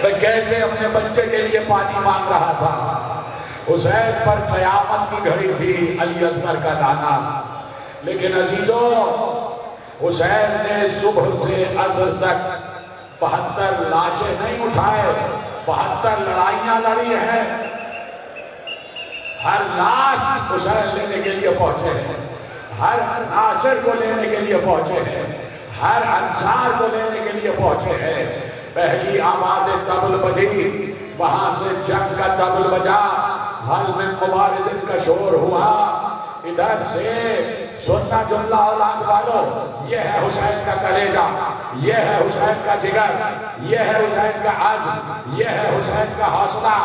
میں کیسے اپنے بچے کے لیے پانی مانگ رہا تھا. حسین پر قیامت کی گھڑی تھی، علی اصغر کا دانا. لیکن عزیزوں، حسین نے صبح سے عصر تک 72 لاشیں نہیں اٹھائے، 72 لڑائیاں لڑی ہیں. ہر لاش حسین لینے کے لیے پہنچے ہیں، ہر ناصر کو لینے کے لیے پہنچے ہیں، ہر انصار کو لینے کے لیے پہنچے ہیں. پہلی آواز طبل بجی، وہاں سے جنگ کا طبل بجا، حل میں مبارزت کا شور ہوا. ادھر سے سننا جملہ اولاد والو، یہ ہے حسین کا کلیجہ، یہ ہے حسین کا جگر، یہ ہے حسین کا عزم، یہ ہے حسین کا حوصلہ،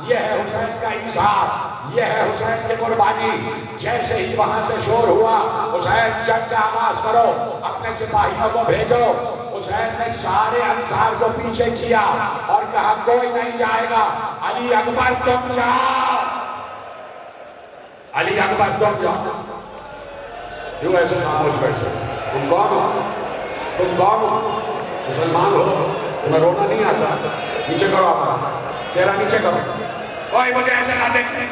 یہ ہے حسین کا انصاف، یہ ہے حسین کی قربانی. جیسے ہی وہاں سے شور ہوا، حسین جنگ کا آغاز کرو، اپنے سپاہیوں کو بھیجو. حسین نے سارے انصار کو پیچھے کیا اور کہا کوئی نہیں جائے گا، علی اکبر تم جاؤ، علی اکبر تم جاؤ. کیوں ایسے خاموش بیٹھے؟ تم کون ہو؟ تم کون ہو؟ مسلمان ہو؟ تمہیں رونا نہیں آتا؟ نیچے کرو اپنا چہرہ نیچے کرو. کوئی مجھے ایسے نہ دیکھیں،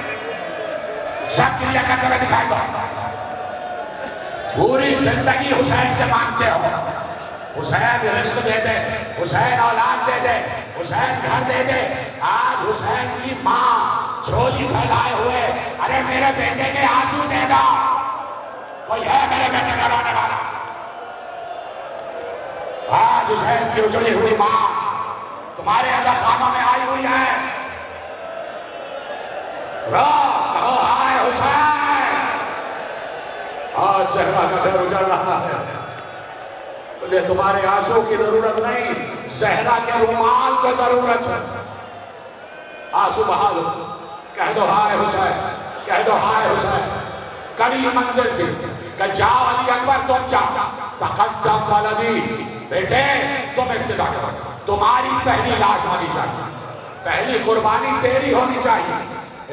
سب کی لیے کرتے ہوئے دکھائی دو. پوری زندگی حسین سے مانگتے ہو، حسین رزق دے دے، حسین اولاد دے دے، حسین گھر دے دے. آج حسین کی ماں جھولی پھیلائے ہوئے، ارے میرے بیٹے کے آنسو دے دو. کوئی ہے میرے بیٹے کا رونے والا؟ آج حسین کی اجڑی ہوئی ماں تمہارے عزا خانوں میں آئی ہوئی ہے. رو کہو ہائے حسین. آج زہرا کا گھر اجڑ رہا ہے. تجھے تمہارے آنسو کی ضرورت نہیں، زہرا کے رومال کو ضرورت ہے. آنسو بہا دو، کہہ دو ہائے حسین، کہہ دو ہائے حسین. کڑی منزل تھی کہ جاؤ علی اکبر تم جاؤ، تقدم ولدی، بیٹے تم ابتدا کرو، تمہاری پہلی لاش ہونی چاہیے، پہلی قربانی تیری ہونی چاہیے.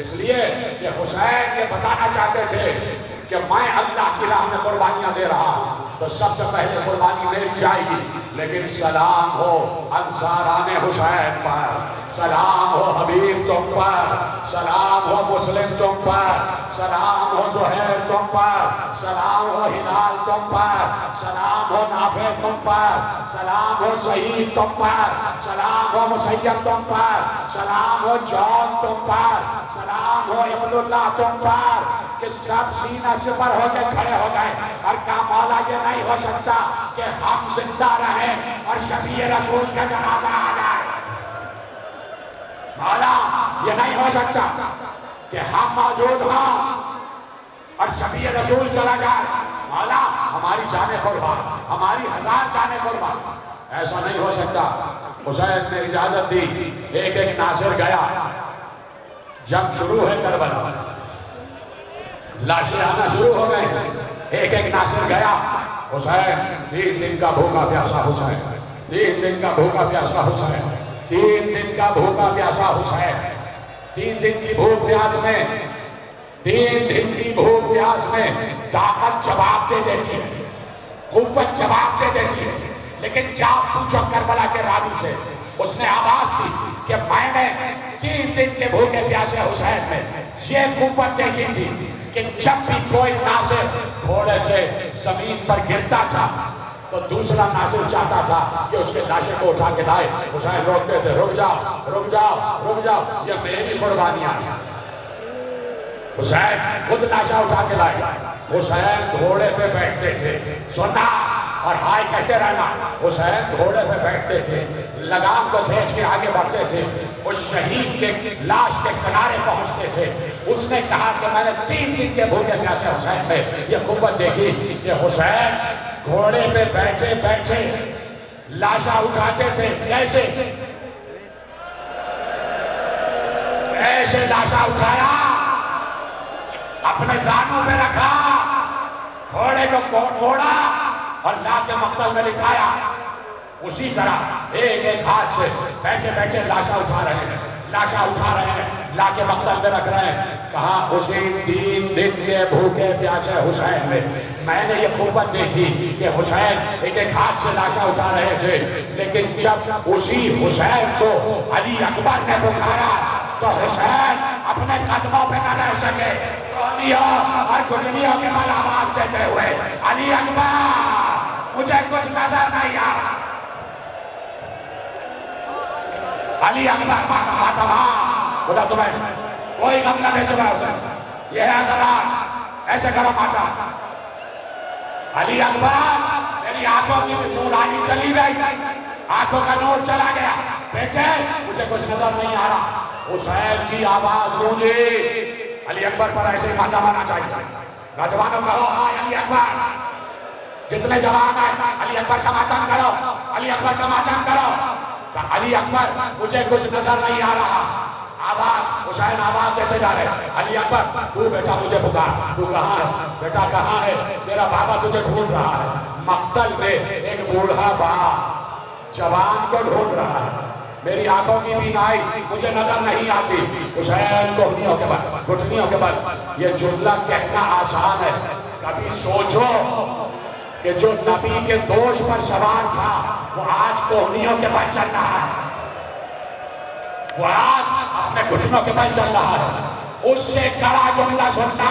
اس لیے کہ حسین یہ بتانا چاہتے تھے کہ میں اللہ کی راہ میں قربانیاں دے رہا ہوں تو سب سے پہلے قربانی میری جائے گی. لیکن سلام ہو انصاران حسین پر، سلام ہو حبیب تم پر، سلام ہو مسلم تم پر، سلام ہو زہیر تم پر، سلام ہو ہلال تم پر، سلام ہو نافع تم پر، سلام ہو سعید تم پر، سلام ہو مسیب تم پر، سلام ہو جون تم پر، سلام ہو ابن اللہ تم پر. کہ سب سینہ سپر ہو کے کھڑے ہو گئے اور کہا مولا یہ نہیں ہو سکتا کہ ہم زندہ رہیں اور شفیع رسول کا جنازہ آ جائے. مولا یہ نہیں ہو سکتا کہ ہم موجود ہوں اور شفیع رسول چلا جائے. مولا ہماری جانیں قربان، ہماری 1000 جانیں قربان. ایسا نہیں ہو سکتا. حسین نے اجازت دی، ایک ایک ناصر گیا. جنگ شروع ہے کربلا، لاشیں آنا شروع ہو گئے. ایک ایک ناصر گیا. حسین 3 دن کا بھوکا پیاسا حسین، 3 دن کا بھوکا پیاسا حسین، 3 دن کا بھوکا پیاسا حسین. 3 دن کی بھوک پیاس میں، 3 دن کی بھوک پیاس میں طاقت جواب دے دیتی ہے، قوت جواب دے دیتی ہے. لیکن جا پوچھو کربلا کے راوی سے، اس نے آواز دی کہ میں نے 3 دن کے بھوکے پیاسے حسین میں یہ قوت دیکھی تھی کہ جب بھی کوئی ناصر گھوڑے سے زمین پر گرتا تھا تو دوسرا ناصر چاہتا تھا کہ اس کے لاشے کو اٹھا کے لائے. حسین روکتے تھے، رک جاؤ رک جاؤ رک جاؤ، یہ میری قربانیاں ہیں. حسین خود لاشا اٹھا کے لائے. حسین گھوڑے پہ بیٹھتے تھے، سننا اور ہائے کہتے رہنا. حسین گھوڑے پہ بیٹھتے تھے، لگام کو کھینچ کے آگے بڑھتے تھے، اس شہید کے لاش کے کنارے پہنچتے تھے. اس نے کہا کہ میں نے 3 دن کے بھوکے پیاسے حسین میں یہ قوت دیکھی کہ حسین گھوڑے پہ بیٹھے بیٹھے لاشا اٹھاتے تھے. ایسے ایسے لاشا اٹھایا، اپنے زانوں پہ رکھا، گھوڑے کو موڑا اور لا کے مقتل میں لٹھایا. اسی طرح ایک ایک ہاتھ سے بیٹھے بیٹھے لاشا اٹھا رہے ہیں، لاشا اٹھا رہے ہیں، لا کے مقتل میں رکھ رہے ہیں. کہا حسین 3 دن کے بھوکے پیاسے حسین میں نے یہ قوت دیکھی کہ حسین ایک ایک ہاتھ سے لاشا اٹھا رہے تھے، لیکن جب اسی حسین کو علی اکبر نے پکارا تو حسین اپنے قدموں پہ نہ رہ سکے، رومیوں اور گھٹنیوں کے بل آواز دیتے ہوئے علی اکبر مجھے کچھ نظر نہیں آ رہا۔ علی اکبر ماتما بولا تمہیں کوئی غم نہ دے سکا حسین، یہ ہے حضرات ایسے کرو ماتا۔ علی اکبر میری آنکھوں کی نورانی چلی گئی، آنکھوں کا نور چلا گیا، بیٹے مجھے کچھ نظر نہیں آ رہا۔ حسین کی آواز گونجی، علی اکبر پر ایسے ماتا مانا چاہیے، نوجوانوں کہو ہاں علی اکبر، جتنے جوان ہیں علی اکبر کا ماتم کرو، علی اکبر کا ماتم کرو۔ علی اکبر مجھے کچھ نظر نہیں آ رہا، آواز حسین آواز دیتے جا رہے، علی اکبر تو بیٹا مجھے پکار، تو کہاں ہے بیٹا، کہاں ہے تیرا بابا، تجھے ڈھونڈ رہا ہے۔ مقتل میں ایک بوڑھا باپ جوان کو ڈھونڈ رہا ہے، میری آنکھوں کی بینائی مجھے نظر نہیں آتی۔ حسین گھٹنیوں کے بل، گھٹنیوں کے بل، یہ جملہ کہنا آسان ہے، کبھی سوچو کہ جو نبی کے دوش پر سوار تھا وہ آج کوہنیوں کے بل چل رہا ہے، وہ آج اپنے گھٹنوں کے بل چل رہا ہے۔ اس سے کڑا جملہ سننا،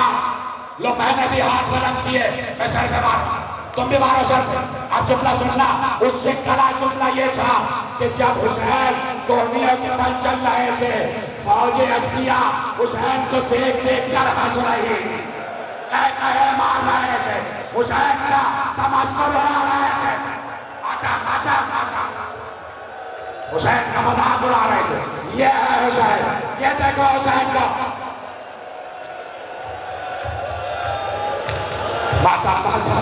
لو میں نے بھی ہاتھ بلند کیے، میں سر پہ ماروں، تم بھی مارو سر پہ، اب جملہ سننا۔ اس سے کڑا جملہ یہ تھا کہ جب حسین کوہنیوں کے بل چل رہے تھے، فوج اشقیاء حسین کو دیکھ دیکھ کر ہنس رہی تھی، کہے مار رہے تھے، حسین کا تمسخر اڑا رہے تھے، آٹا آٹا آٹا، حسین کا مذاق اڑا رہے تھے۔ یہ ہے حسین، یہ دیکھو حسین کو، باتا باتا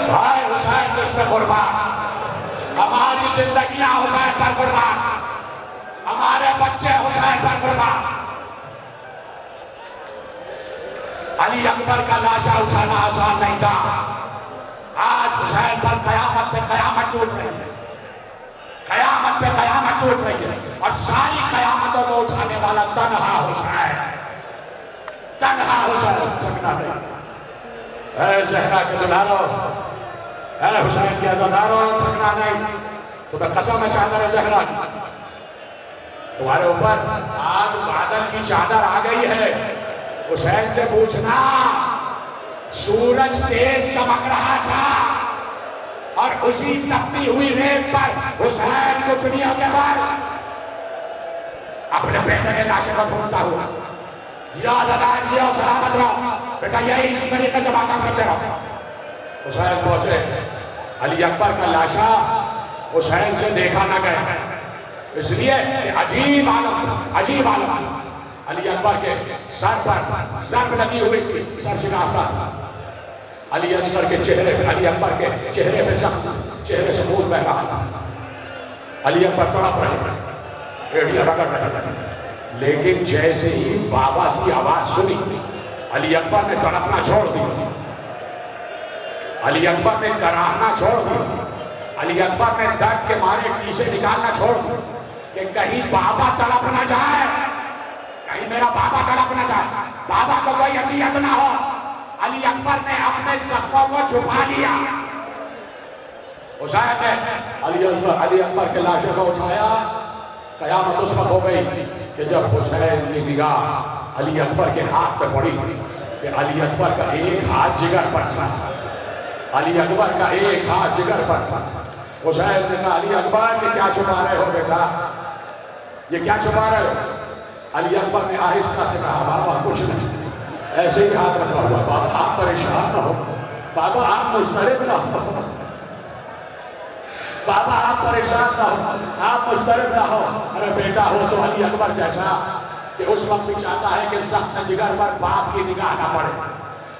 بھائی حسین جس پہ قربان، ہماری زندگیاں حسین پر قربان، ہمارے بچے حسین پر قربان۔ علی اکبر کا لاشا اٹھانا آسان نہیں تھا، آج حسین پر قیامت پہ قیامت ٹوٹ رہی ہے، قیامت پہ قیامت ٹوٹ رہی ہے، اور ساری قیامتوں کو اٹھانے والا تنہا حسین، تنہا حسین، تھکنا نہیں۔ اے زہرا کے دلالو، اے حسین کے عزادارو، تھکنا نہیں۔ تمہیں قسم ہے چادر زہرا کی، تمہارے اوپر آج بادل کی چادر آ گئی ہے۔ حسین سے پوچھنا، سورج تیز چمک رہا تھا اور اسی تپتی ہوئی ریت پر حسین گھٹنیوں کے بل اپنے بیٹے کے لاشے کو ڈھونڈتا ہوا، جیو آزادار، جیو سلامت رہو بیٹا، یہی اسی طریقے سے باتیں کرتے رہو۔ حسین پہنچے، علی اکبر کا لاشا حسین سے دیکھا نہ گیا، اس لیے کہ عجیب عالم تھا، عجیب عالم تھا۔ علی اکبر کے سر پر ضرب لگی ہوئی تھی، سر شکافتا تھا، علی اکبر کے چہرے پہ، علی اکبر کے چہرے پہ زخم، چہرے سے خون بہہ رہا تھا، علی اکبر تڑپ رہے تھے، ایڑیاں رگڑ رہے تھے، لیکن جیسے ہی بابا کی آواز سنی علی اکبر نے تڑپنا چھوڑ دیا، علی اکبر نے کراہنا چھوڑ دیا، علی اکبر نے درد کے مارے ٹیسے نکالنا چھوڑ دیا کہ کہیں بابا تڑپ نہ جائے، کہیں میرا بابا تڑپ نہ جائے، بابا کو کوئی اذیت نہ ہو۔ علی اکبر نے اپنے زخموں کو چھپا لیا۔ حسین نے علی اکبر کے لاشے کو اٹھایا، قیامت اس وقت ہو گئی کہ جب حسین کی نگاہ علی اکبر کے ہاتھ پہ پڑی کہ علی اکبر کا ایک ہاتھ جگر پر تھا، علی اکبر کا ایک ہاتھ جگر پر تھا۔ حسین نے کہا علی اکبر یہ کیا چھپا رہے ہو بیٹا، یہ کیا چھپا رہے ہو؟ علی اکبر نے آہستہ سے کہا بابا کچھ نہیں، ایسے ہی ہاتھ رکھا ہوا، بابا آپ پریشان نہ ہو، بابا آپ مضطرب نہ ہو، بابا آپ پریشان نہ ہو، آپ مضطرب نہ ہو۔ ارے بیٹا ہو تو علی اکبر جیسا کہ اس وقت بھی چاہتا ہے کہ زخم جگر پر باپ کی نگاہ نہ پڑے۔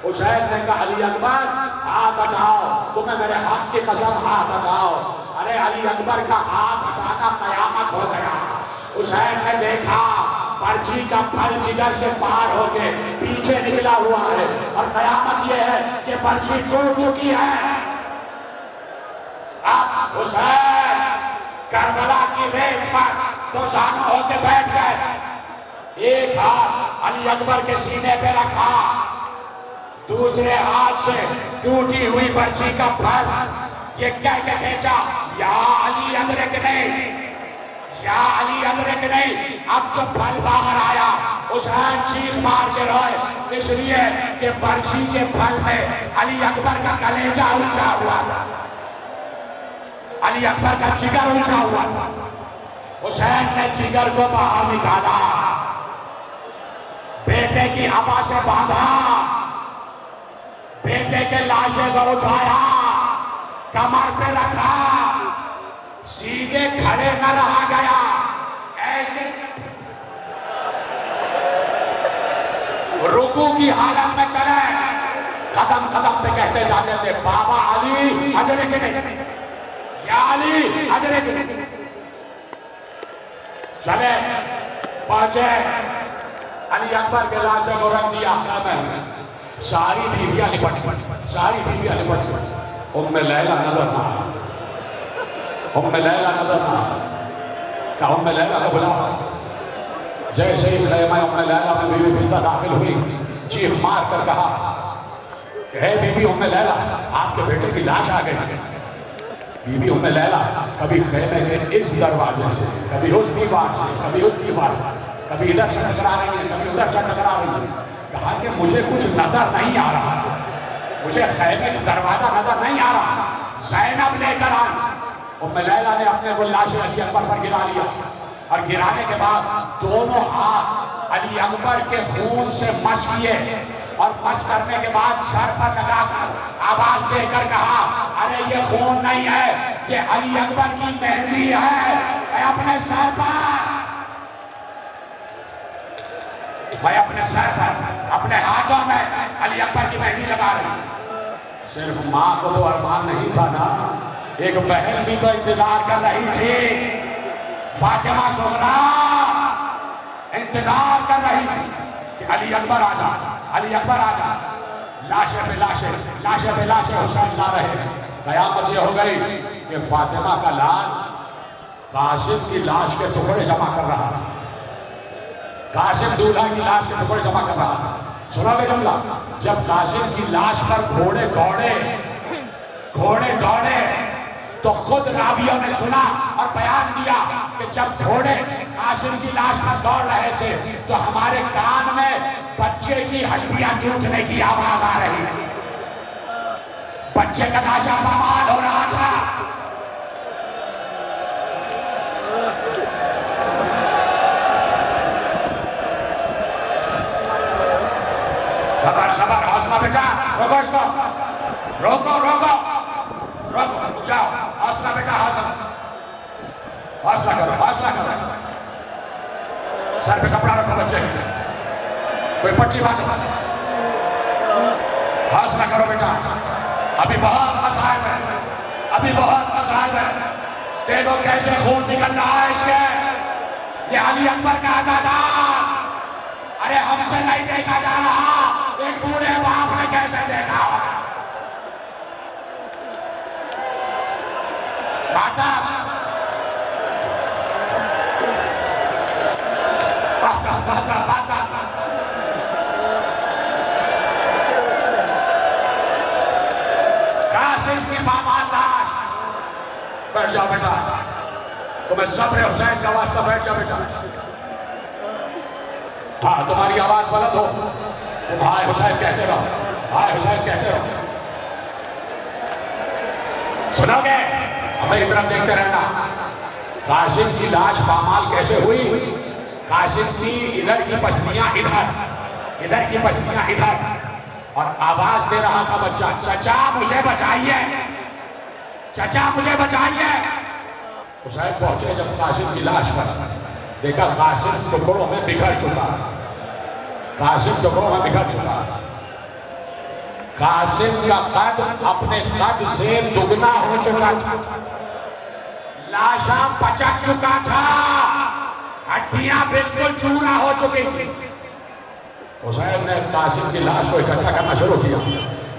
حسین نے کہا علی اکبر ہاتھ ہٹاؤ، تمہیں میرے حق کی قسم ہاتھ ہٹاؤ۔ ارے علی اکبر کا ہاتھ ہٹانا قیامت ہو گیا۔ حسین نے دیکھا پرچی کا پھل جگر سے پار ہو کے پیچھے نکلا ہوا ہے، اور قیامت یہ ہے کہ پرچی ٹوٹ چکی ہے۔ اب حسین کربلا کی ریت پر دو زانو ہو کے بیٹھ گئے، ایک ہاتھ علی اکبر کے سینے پہ رکھا، دوسرے ہاتھ سے ٹوٹی ہوئی برچی کا پھل یہ کہہ کے کھینچا، یا علی ادرکنے، یا علی ادرکنے۔ اب جو پھل باہر آیا حسین چیخ مار کے روئے، اس لیے کہ برچی کے پھل میں علی اکبر کا کلیجہ الجھا ہوا تھا، علی اکبر کا جگر الجھا ہوا تھا۔ حسین نے جگر کو باہر نکالا، بیٹے کی ابا سے باندھا، بیٹے کے لاشے کو اٹھایا، کمر پہ رکھا، سیدھے کھڑے نہ رہا گیا، ایسے رکوع کی حالت میں چلے، قدم قدم پہ کہتے جاتے تھے بابا علی ادرکنے، یا علی ادرکنے۔ چلے پہنچے، علی اکبر کے لاشے کو رکھ دیا خیمے میں، ساری بیویاں لپٹ گئی، ساری بیویاں لپٹ گئی۔ ام لیلہ نظر نہ آئی، ام لیلہ نظر نہ آئی، کہ ام لیلہ کو بلا۔ جیسے ہی خیمہ ام لیلہ میں بیوی فضہ داخل ہوئی، چیخ مار کر کہا کہ اے بی بی ام لیلہ، آپ کے بیٹے کی لاش آ گئی۔ بی بی ام لیلہ کبھی خیمے کے اس دروازے سے، کبھی اس دیوار سے، کبھی اس دیوار سے، کبھی ادھر سے نظر آ رہی ہے، کبھی ادھر سے نظر آ رہی ہے، کہا کہ مجھے کچھ نظر نہیں آ رہا، مجھے خیمے کا دروازہ نظر نہیں آ رہا، زینب لے کر آئی۔ ام لیلہ نے اپنے وہ لاشیں علی اکبر پر گرا لیا، اور گرانے کے بعد دونوں ہاتھ علی اکبر کے خون سے مس کیے، اور مس کرنے کے بعد سر پر لگا کر آواز دے کر کہا ارے یہ خون نہیں ہے، یہ علی اکبر کی مہندی ہے، میں اپنے سر پر، میں اپنے سر پر، اپنے ہاتھوں میں علی اکبر کی مہندی لگا رہی ہوں۔ صرف ماں کو تو ارمان نہیں تھا نا، ایک بہن بھی تو انتظار کر رہی تھی، فاطمہ صغرا انتظار کر رہی تھی کہ علی اکبر آ جا، علی اکبر آ جا۔ لاشیں پہ لاشیں، لاشیں پہ لاشیں حسین لا رہے ہیں۔ قیامت یہ ہو گئی کہ فاطمہ کا لال قاسم کی لاش کے ٹکڑے جمع کر رہا تھا، قاسم دولہا کی لاش کے ٹکڑے جمع کر رہا تھا۔ سنا گے جملہ؟ جب قاسم کی لاش پر گھوڑے دوڑے تو خود راویوں نے سنا اور بیان دیا کہ جب گھوڑے قاسم کی لاش پر دوڑ رہے تھے تو ہمارے کان میں بچے کی ہڈیاں ٹوٹنے کی آواز آ رہی تھی، بچے کا لاشا پامال ہو رہا تھا۔ صبر صبر، حوصلہ بیٹا، روکو اس کو، روکو روکو روکو، جاؤ، حوصلہ بیٹا، حوصلہ کرو، حوصلہ کرو، سر پہ کپڑا رکھو بچے، کوئی پٹی باندھو، حوصلہ کرو بیٹا، ابھی بہت مصائب ہے، ابھی بہت مصائب ہے، دیکھو کیسے خون نکل رہا ہے اس کے، یہ علی اکبر کا آزادار، ارے ہم سے نہیں دیکھا جا رہا، ایک بوڑھے باپ نے کیسے دیکھا ہوگا؟ باتا باتا باتا باتا قاسم کی پامال لاش، بیٹھ جاؤ بیٹا، تمہیں صبر حسین کا واسطہ، بیٹھ جاؤ بیٹا، ہاں تمہاری آواز بلند ہو، تم ہائے حسین کہتے رہو، ہائے حسین کہتے رہو، سنو گے؟ ہمیں ادھر دیکھتے رہنا۔ قاسم کی لاش پامال کیسے ہوئی؟ قاسم کی ادھر کی پسلیاں ادھر، ادھر کی پسلیاں ادھر، اور آواز دے رہا تھا بچہ چچا مجھے بچائیے، چچا مجھے بچائیے۔ حسین پہنچے جب قاسم کی لاش پر، دیکھا قاسم ٹکڑوں میں بکھر چکا، قاسم ٹکڑوں میں بکھر چکا، قاسم کا قد اپنے قد سے دگنا ہو چکا تھا، لاشاں پچک چکا تھا، ہڈیاں بالکل چورا ہو چکی تھی۔ حسین نے قاسم کی لاش کو اکٹھا کرنا شروع کیا،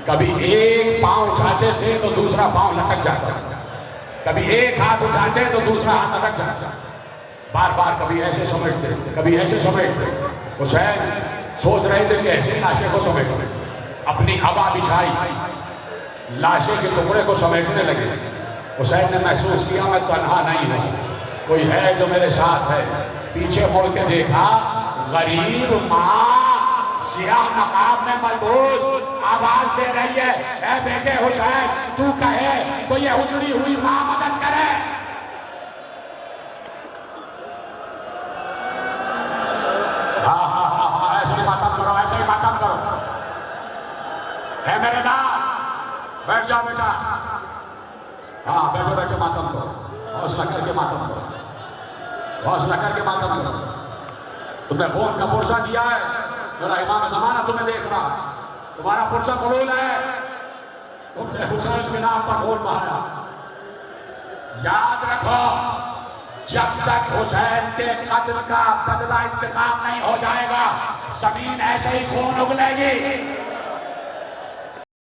کبھی ایک پاؤں اٹھاتے تھے تو دوسرا پاؤں لٹک جاتا تھا، کبھی ایک ہاتھ اٹھاتے تو دوسرا ہاتھ لٹک جاتا، بار بار کبھی ایسے سمجھتے کبھی ایسے سمجھتے، حسین سوچ رہے تھے کیسے لاشے کو سمیٹیں، اپنی ہوا بچھائی، لاشے کے ٹکڑے کو سمیٹنے لگے۔ حسین نے محسوس کیا میں تنہا نہیں ہوں، کوئی ہے جو میرے ساتھ ہے۔ پیچھے مڑ کے دیکھا، غریب ماں سیاہ نقاب میں ملبوس آواز دے رہی ہے، اے بیٹے حسین تو کہے تو یہ اجڑی ہوئی ماں مدد کرے۔ ایسے ہی ماتم کرو، اے میرے نام بیٹھ جاؤ بیٹا، ہاں بیٹھو بیٹھو ماتم کرو، حوصلہ کر کے ماتم کرو، حوصلہ کر کے ماتم کرو۔ تمہیں خون کا پرسہ دیا ہے، میرا امام زمانہ تمہیں دیکھ رہا، تمہارا پرسہ قبول ہے، تم نے حسین کے نام پر خون بہایا۔ یاد رکھو جب تک حسین کے قتل کا بدلہ انتقام نہیں ہو جائے گا، زمین ایسے ہی خون اگلے گی۔